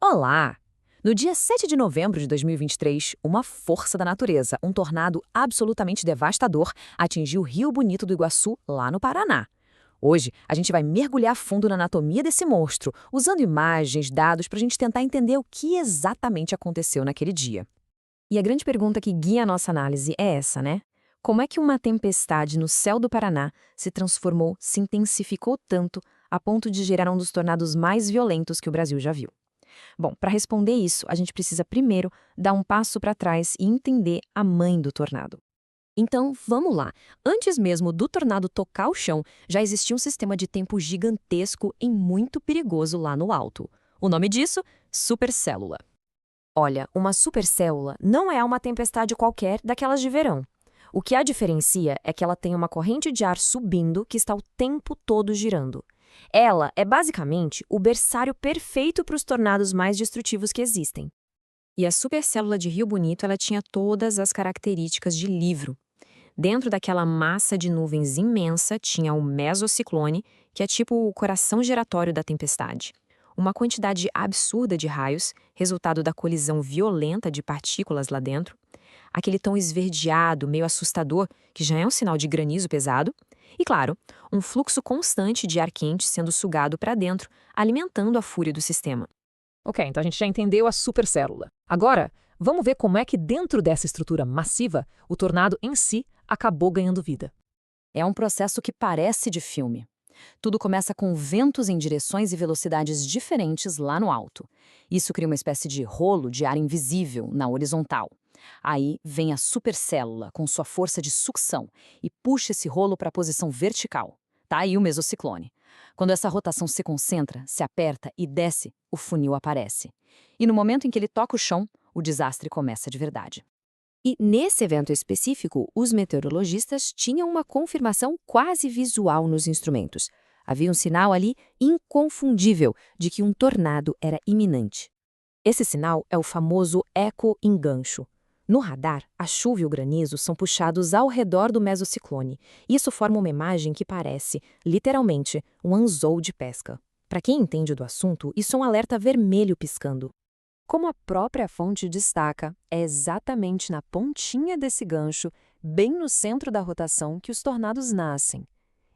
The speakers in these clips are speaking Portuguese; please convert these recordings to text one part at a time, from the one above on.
Olá! No dia 7 de novembro de 2023, uma força da natureza, um tornado absolutamente devastador, atingiu o Rio Bonito do Iguaçu, lá no Paraná. Hoje, a gente vai mergulhar fundo na anatomia desse monstro, usando imagens, dados para a gente tentar entender o que exatamente aconteceu naquele dia. E a grande pergunta que guia a nossa análise é essa, né? Como é que uma tempestade no céu do Paraná se transformou, se intensificou tanto, a ponto de gerar um dos tornados mais violentos que o Brasil já viu? Bom, para responder isso, a gente precisa primeiro dar um passo para trás e entender a mãe do tornado. Então, vamos lá. Antes mesmo do tornado tocar o chão, já existia um sistema de tempo gigantesco e muito perigoso lá no alto. O nome disso? Supercélula. Olha, uma supercélula não é uma tempestade qualquer daquelas de verão. O que a diferencia é que ela tem uma corrente de ar subindo que está o tempo todo girando. Ela é basicamente o berçário perfeito para os tornados mais destrutivos que existem. E a supercélula de Rio Bonito, ela tinha todas as características de livro. Dentro daquela massa de nuvens imensa tinha o mesociclone, que é tipo o coração giratório da tempestade. Uma quantidade absurda de raios, resultado da colisão violenta de partículas lá dentro. Aquele tom esverdeado, meio assustador, que já é um sinal de granizo pesado. E, claro, um fluxo constante de ar quente sendo sugado para dentro, alimentando a fúria do sistema. Ok, então a gente já entendeu a supercélula. Agora, vamos ver como é que dentro dessa estrutura massiva, o tornado em si acabou ganhando vida. É um processo que parece de filme. Tudo começa com ventos em direções e velocidades diferentes lá no alto. Isso cria uma espécie de rolo de ar invisível na horizontal. Aí vem a supercélula com sua força de sucção e puxa esse rolo para a posição vertical. Tá aí o mesociclone. Quando essa rotação se concentra, se aperta e desce, o funil aparece. E no momento em que ele toca o chão, o desastre começa de verdade. E nesse evento específico, os meteorologistas tinham uma confirmação quase visual nos instrumentos. Havia um sinal ali inconfundível de que um tornado era iminente. Esse sinal é o famoso eco-engancho. No radar, a chuva e o granizo são puxados ao redor do mesociclone. Isso forma uma imagem que parece, literalmente, um anzol de pesca. Para quem entende do assunto, isso é um alerta vermelho piscando. Como a própria fonte destaca, é exatamente na pontinha desse gancho, bem no centro da rotação, que os tornados nascem.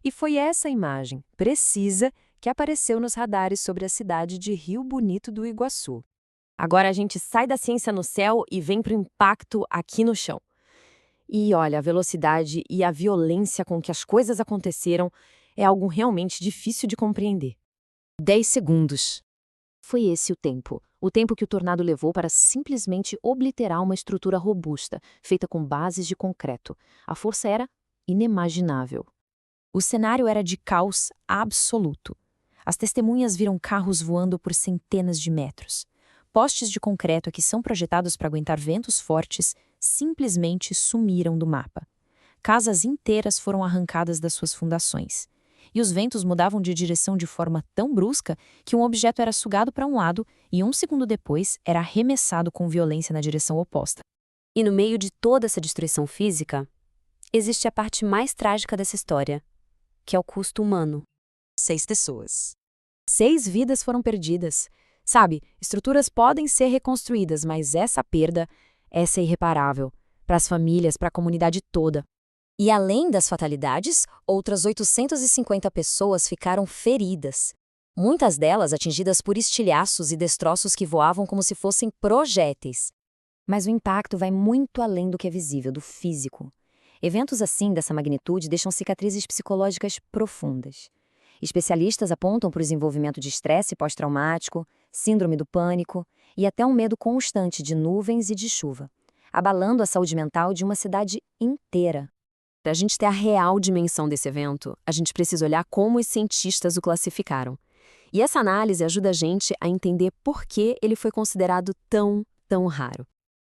E foi essa imagem, precisa, que apareceu nos radares sobre a cidade de Rio Bonito do Iguaçu. Agora a gente sai da ciência no céu e vem para o impacto aqui no chão. E olha, a velocidade e a violência com que as coisas aconteceram é algo realmente difícil de compreender. 10 segundos. Foi esse o tempo. O tempo que o tornado levou para simplesmente obliterar uma estrutura robusta, feita com bases de concreto. A força era inimaginável. O cenário era de caos absoluto. As testemunhas viram carros voando por centenas de metros. Postes de concreto que são projetados para aguentar ventos fortes simplesmente sumiram do mapa. Casas inteiras foram arrancadas das suas fundações. E os ventos mudavam de direção de forma tão brusca que um objeto era sugado para um lado e um segundo depois era arremessado com violência na direção oposta. E no meio de toda essa destruição física, existe a parte mais trágica dessa história, que é o custo humano. 6 pessoas. 6 vidas foram perdidas. Sabe, estruturas podem ser reconstruídas, mas essa perda, essa é irreparável. Para as famílias, para a comunidade toda. E além das fatalidades, outras 850 pessoas ficaram feridas. Muitas delas atingidas por estilhaços e destroços que voavam como se fossem projéteis. Mas o impacto vai muito além do que é visível, do físico. Eventos assim, dessa magnitude, deixam cicatrizes psicológicas profundas. Especialistas apontam para o desenvolvimento de estresse pós-traumático, síndrome do pânico e até um medo constante de nuvens e de chuva, abalando a saúde mental de uma cidade inteira. Para a gente ter a real dimensão desse evento, a gente precisa olhar como os cientistas o classificaram. E essa análise ajuda a gente a entender por que ele foi considerado tão raro.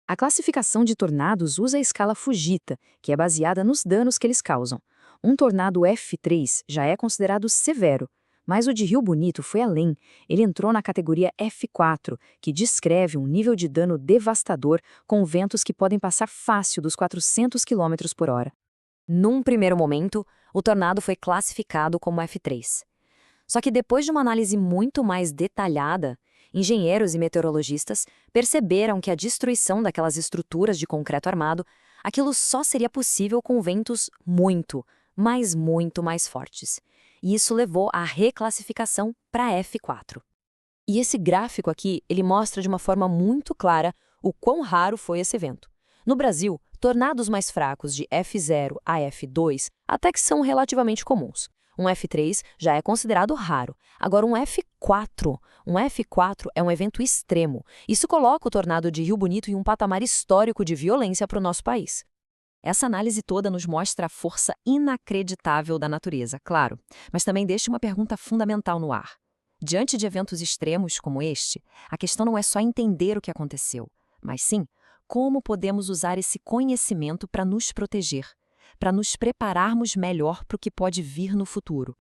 A classificação de tornados usa a escala Fujita, que é baseada nos danos que eles causam. Um tornado F3 já é considerado severo, mas o de Rio Bonito foi além. Ele entrou na categoria F4, que descreve um nível de dano devastador com ventos que podem passar fácil dos 400 km por hora. Num primeiro momento, o tornado foi classificado como F3. Só que depois de uma análise muito mais detalhada, Engenheiros e meteorologistas perceberam que a destruição daquelas estruturas de concreto armado, aquilo só seria possível com ventos muito, mas muito mais fortes. E isso levou à reclassificação para F4. E esse gráfico aqui, ele mostra de uma forma muito clara o quão raro foi esse evento. No Brasil, tornados mais fracos de F0 a F2 até que são relativamente comuns. Um F3 já é considerado raro. Agora um F4 é um evento extremo. Isso coloca o tornado de Rio Bonito em um patamar histórico de violência para o nosso país. Essa análise toda nos mostra a força inacreditável da natureza, claro, mas também deixa uma pergunta fundamental no ar. Diante de eventos extremos como este, a questão não é só entender o que aconteceu, mas sim como podemos usar esse conhecimento para nos proteger, para nos prepararmos melhor para o que pode vir no futuro.